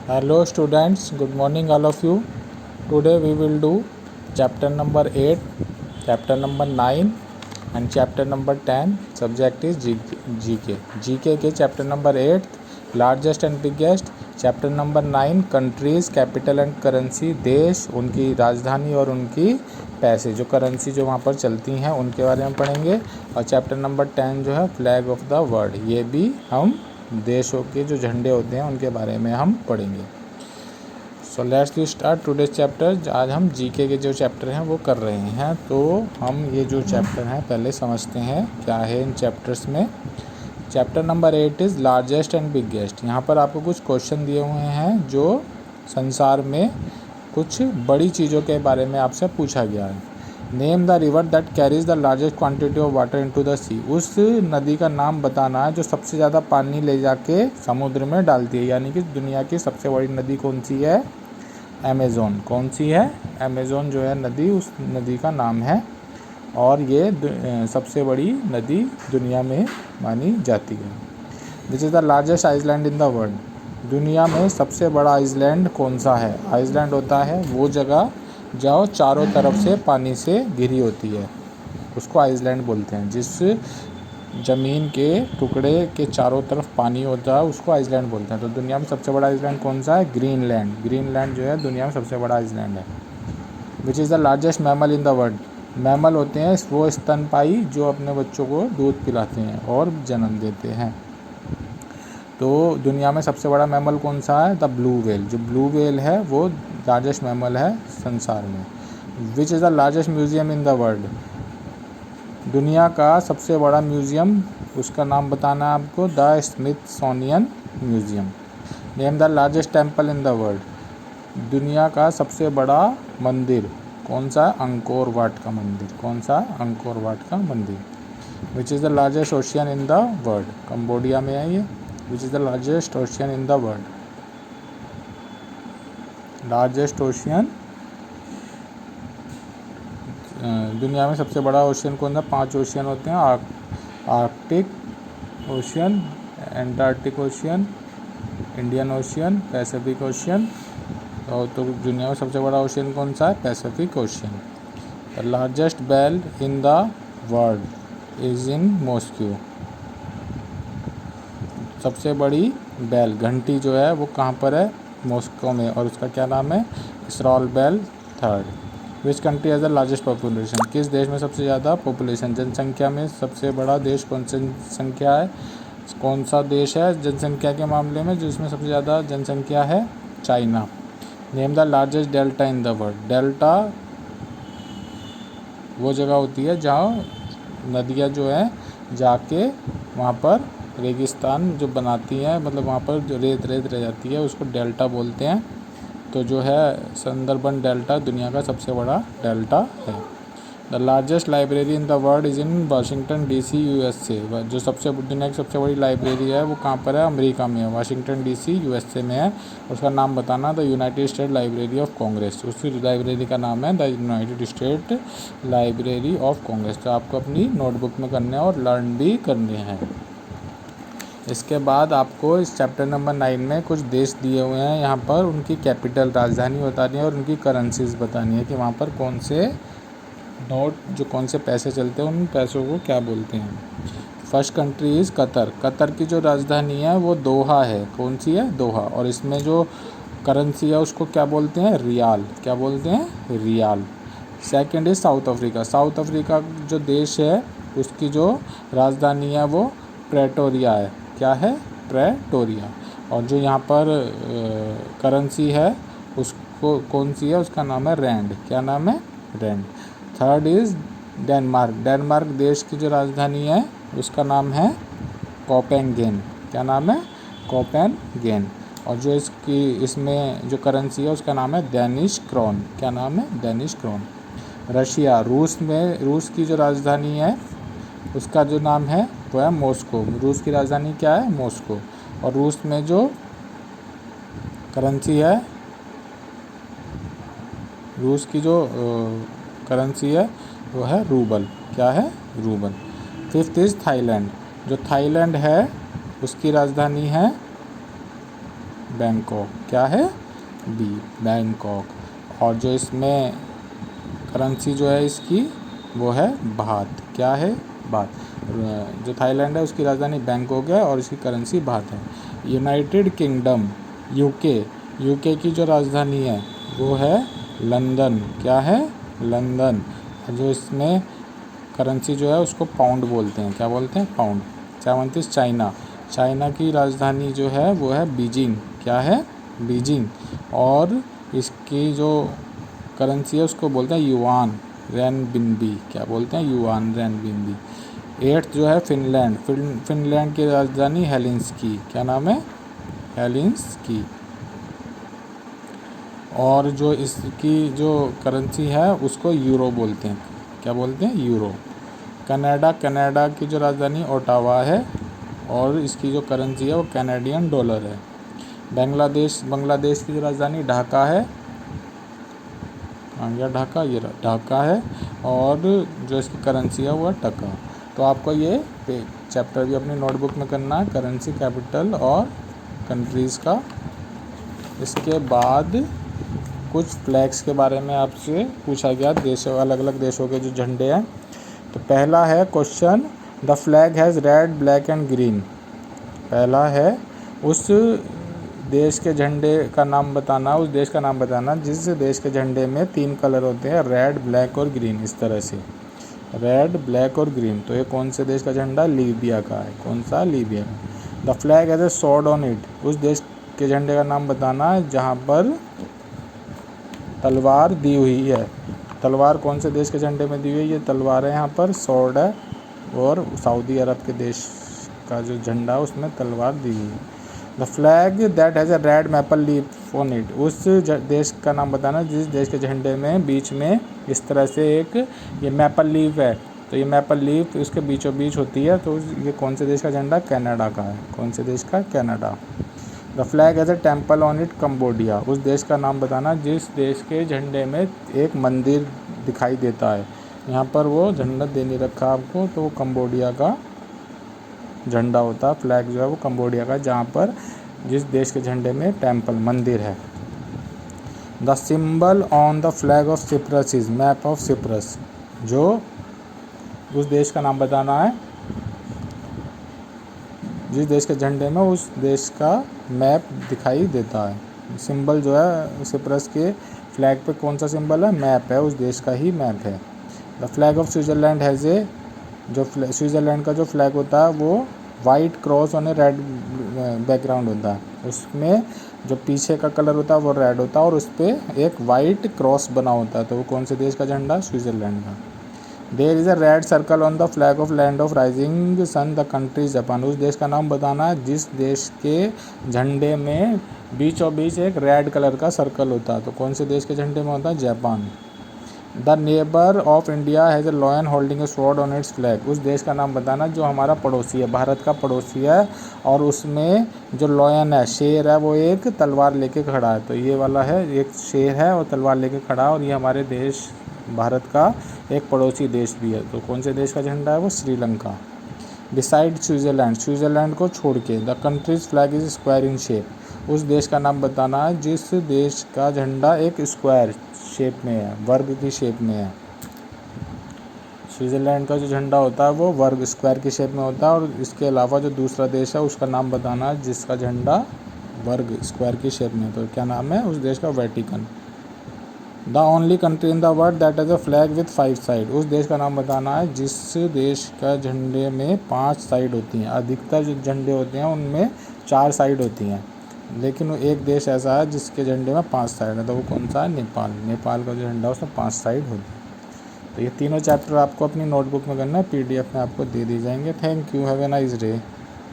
Hello students, good morning all of you. Today we will do chapter number 8, chapter number 9 and chapter number 10. Subject is GK. GK के chapter number 8 largest and biggest, chapter number 9 countries, capital and currency, देश, उनकी राजधानी और उनकी पैसे जो currency जो वहाँ पर चलती हैं उनके बारे में पढ़ेंगे। और चैप्टर नंबर 10 जो है फ्लैग ऑफ द वर्ल्ड, ये भी हम देशों के जो झंडे होते हैं उनके बारे में हम पढ़ेंगे। So let's we start today's chapter. आज हम जीके के जो चैप्टर हैं वो कर रहे हैं। तो हम ये जो चैप्टर हैं पहले समझते हैं क्या है इन चैप्टर्स में। Chapter number 8 is largest and biggest. यहाँ पर आपको कुछ क्वेश्चन दिए हुए हैं जो संसार में कुछ बड़ी चीज़ों के बारे में आपसे पूछा गया है। Name the river that carries the largest quantity of water into the sea. उस नदी का नाम बताना है जो सबसे ज़्यादा पानी ले जाके समुद्र में डालती है, यानी कि दुनिया की सबसे बड़ी नदी कौन सी है? अमेज़न। कौन सी है? अमेज़न जो है नदी, उस नदी का नाम है और ये सबसे बड़ी नदी दुनिया में मानी जाती है। Which is the largest island in the world. दुनिया में सबसे बड़ा आइसलैंड कौन सा है? आइसलैंड होता है वो जगह जो चारों तरफ से पानी से घिरी होती है, उसको आइसलैंड बोलते हैं। जिस ज़मीन के टुकड़े के चारों तरफ पानी होता है उसको आइसलैंड बोलते हैं। तो दुनिया में सबसे बड़ा आइसलैंड कौन सा है? ग्रीनलैंड। ग्रीनलैंड जो है दुनिया में सबसे बड़ा आइसलैंड है। Which is the largest mammal in the world. Mammal होते हैं वो स्तनपायी जो अपने बच्चों को दूध पिलाते हैं और जन्म देते हैं। तो दुनिया में सबसे बड़ा मैमल कौन सा है? The blue whale. जो ब्लू व्हेल है वो लार्जेस्ट मैमल है संसार में। विच is the largest museum in the world. दुनिया का सबसे बड़ा म्यूज़ियम, उसका नाम बताना है आपको, the Smithsonian museum. Name the largest temple in the world. दुनिया का सबसे बड़ा मंदिर कौन सा? अंकोर वाट का मंदिर। कौन सा? अंकोर वाट का मंदिर। विच is the largest ocean in the world. Cambodia में है ये। विच is the largest ocean in the world. Largest ocean, दुनिया में सबसे बड़ा ओशियन कौन सा? 5 ओशियन होते हैं। Arctic ocean, Antarctic ocean, Indian ocean, Pacific ocean. तो दुनिया में सबसे बड़ा ओशियन कौन सा है? Pacific ocean. The largest bell in the world is in Moscow. सबसे बड़ी बेल, घंटी जो है वो कहाँ पर है? मॉस्को में, और उसका क्या नाम है? Israel bell third. Which country has the largest population. किस देश में सबसे ज़्यादा पॉपुलेशन, जनसंख्या में सबसे बड़ा देश कौन सी संख्या है? कौन सा देश है जनसंख्या के मामले में जिसमें सबसे ज़्यादा जनसंख्या है? China. Name the largest delta in the world. Delta वो जगह होती है जहाँ नदियाँ जो है जाके वहाँ पर रेगिस्तान जो बनाती हैं, मतलब वहाँ पर जो रेत रह जाती है उसको डेल्टा बोलते हैं। तो जो है सुंदरबन डेल्टा दुनिया का सबसे बड़ा डेल्टा है। The largest library in the world is in Washington DC USA। जो दुनिया की सबसे बड़ी लाइब्रेरी है वो कहाँ पर है? अमेरिका में है, वाशिंगटन DC USA में है। उसका नाम बताना, the United state library of Congress. उसी लाइब्रेरी का नाम है the United state library of Congress. तो आपको अपनी नोटबुक में करने और लर्न भी करने हैं। इसके बाद आपको इस चैप्टर नंबर 9 में कुछ देश दिए हुए हैं, यहाँ पर उनकी कैपिटल, राजधानी बतानी है और उनकी करेंसीज बतानी है कि वहाँ पर कौन से नोट, जो कौन से पैसे चलते हैं उन पैसों को क्या बोलते हैं। First country is Qatar. Qatar की जो राजधानी है वो दोहा है। कौन सी है? दोहा। और इसमें जो करेंसी है उसको क्या बोलते हैं? रियाल। क्या बोलते हैं? Riyal. Second is South Africa. South Africa जो देश है उसकी जो राजधानी है वो प्रेटोरिया है। क्या है? प्रेटोरिया। और जो यहाँ पर करेंसी है उसको कौन सी है? उसका नाम है रैंड। क्या नाम है? Rand. Third is Denmark. Denmark देश की जो राजधानी है उसका नाम है कोपेनहेगन। क्या नाम है? कोपेनहेगन। और जो इसमें जो करेंसी है उसका नाम है डेनिश क्रोन। क्या नाम है? Danish crown. रशिया, रूस की जो राजधानी है उसका जो नाम है वो है मॉस्को। रूस की राजधानी क्या है? मॉस्को। और रूस में जो करेंसी है, रूस की जो करेंसी है वो है रूबल। क्या है? रूबल। Fifth is Thailand. जो थाईलैंड है उसकी राजधानी है बैंकॉक, क्या है बी बैंकॉक। और जो इसमें करेंसी जो है इसकी वो है बात, क्या है बात। जो थाईलैंड है उसकी राजधानी बैंकॉक है और इसकी करेंसी बात है। यूनाइटेड किंगडम यूके की जो राजधानी है वो है लंदन, क्या है लंदन। जो इसमें करेंसी जो है उसको पाउंड बोलते हैं, क्या बोलते हैं पाउंड। 37 चाइना की राजधानी जो है वो है बीजिंग, क्या है बीजिंग। और इसकी जो करेंसी है उसको बोलते हैं युआन रेनबिनबी, क्या बोलते हैं युआन रेनबिनबी। 8 जो है फिनलैंड की राजधानी हेलिंस्की, क्या नाम है हेलिंस्की। और जो इसकी जो करेंसी है उसको यूरो बोलते हैं, क्या बोलते हैं यूरो। कनाडा की जो राजधानी ओटावा है और इसकी जो करेंसी है वो कैनेडियन डॉलर है। बांग्लादेश की जो राजधानी ढाका है, ढाका, ये ढाका है और जो इसकी करेंसी है वो है टका। तो आपको ये चैप्टर भी अपनी नोटबुक में करना है, करेंसी, कैपिटल और कंट्रीज़ का। इसके बाद कुछ फ्लैग्स के बारे में आपसे पूछा गया, देशों अलग अलग देशों के जो झंडे हैं। तो पहला है question, the flag has red black and green. पहला है उस देश के झंडे का नाम बताना, उस देश का नाम बताना जिस देश के झंडे में 3 कलर होते हैं, रेड ब्लैक और ग्रीन, इस तरह से रेड ब्लैक और ग्रीन। तो ये कौन से देश का झंडा, लीबिया का है। कौन सा, लीबिया का। The flag has a sword on it, उस देश के झंडे का नाम बताना है जहाँ पर तलवार दी हुई है। तलवार कौन से देश के झंडे में दी हुई है, ये तलवार है यहाँ पर, स्वॉर्ड है। और सऊदी अरब के देश का जो झंडा है उसमें तलवार दी हुई है। The flag that has a red maple leaf on it, उस देश का नाम बताना जिस देश के झंडे में बीच में इस तरह से एक ये मैपल लीफ है। तो ये मैपल लीफ उसके बीचों बीच होती है। तो ये कौन से देश का झंडा, कनाडा का है। कौन से देश का, Canada. The flag has a temple on it, Cambodia, उस देश का नाम बताना जिस देश के झंडे में एक मंदिर दिखाई देता है। यहाँ पर वो झंडा दे नहीं रखा आपको, तो वो कंबोडिया का झंडा होता है। फ्लैग जो है वो कंबोडिया का, जहाँ पर जिस देश के झंडे में टेम्पल मंदिर है। The symbol on the flag of Cyprus is map of Cyprus, जो उस देश का नाम बताना है जिस देश के झंडे में उस देश का मैप दिखाई देता है। सिंबल जो है सिप्रस के फ्लैग पे कौन सा सिंबल है, मैप है, उस देश का ही मैप है। The flag of Switzerland has a, जो स्विट्ज़रलैंड का जो फ्लैग होता है वो white cross on A red background होता है। उसमें जो पीछे का कलर होता है वो रेड होता है और उस पर एक वाइट क्रॉस बना होता है। तो वो कौन से देश का झंडा, स्विट्ज़रलैंड का। There is a red circle on the flag of land of rising sun, the country Japan, उस देश का नाम बताना है जिस देश के झंडे में बीचों बीच एक रेड कलर का सर्कल होता है। तो कौन से देश के झंडे में होता है, Japan. The neighbour of India has a lion holding A sword on it's flag, उस देश का नाम बताना जो हमारा पड़ोसी है, भारत का पड़ोसी है और उसमें जो लॉयन है, शेर है, वो एक तलवार लेके खड़ा है। तो ये वाला है, एक शेर है और तलवार लेके खड़ा है और ये हमारे देश भारत का एक पड़ोसी देश भी है। तो कौन से देश का झंडा है, वो श्रीलंका। बिसाइड स्विट्ज़रलैंड को छोड़ के, the countries flag is square in shape, उस देश का नाम बताना है जिस देश का झंडा एक स्क्वायर शेप में है, वर्ग की शेप में है। स्विट्ज़रलैंड का जो झंडा होता है वो वर्ग स्क्वायर की शेप में होता है। और इसके अलावा जो दूसरा देश है उसका नाम बताना है जिसका झंडा वर्ग स्क्वायर की शेप में। तो क्या नाम है उस देश का, Vatican. The only country in the world that has a flag with 5 side, उस देश का नाम बताना है जिस देश का झंडे में 5 साइड होती हैं। अधिकतर जो झंडे होते हैं उनमें 4 साइड होती हैं, लेकिन वो एक देश ऐसा है जिसके झंडे में 5 साइड है। तो वो कौन सा है, नेपाल। नेपाल का जो झंडा है उसमें 5 साइड होती है। तो ये तीनों चैप्टर आपको अपनी नोटबुक में करना है, PDF में आपको दे दी जाएंगे। Thank you, have a nice day.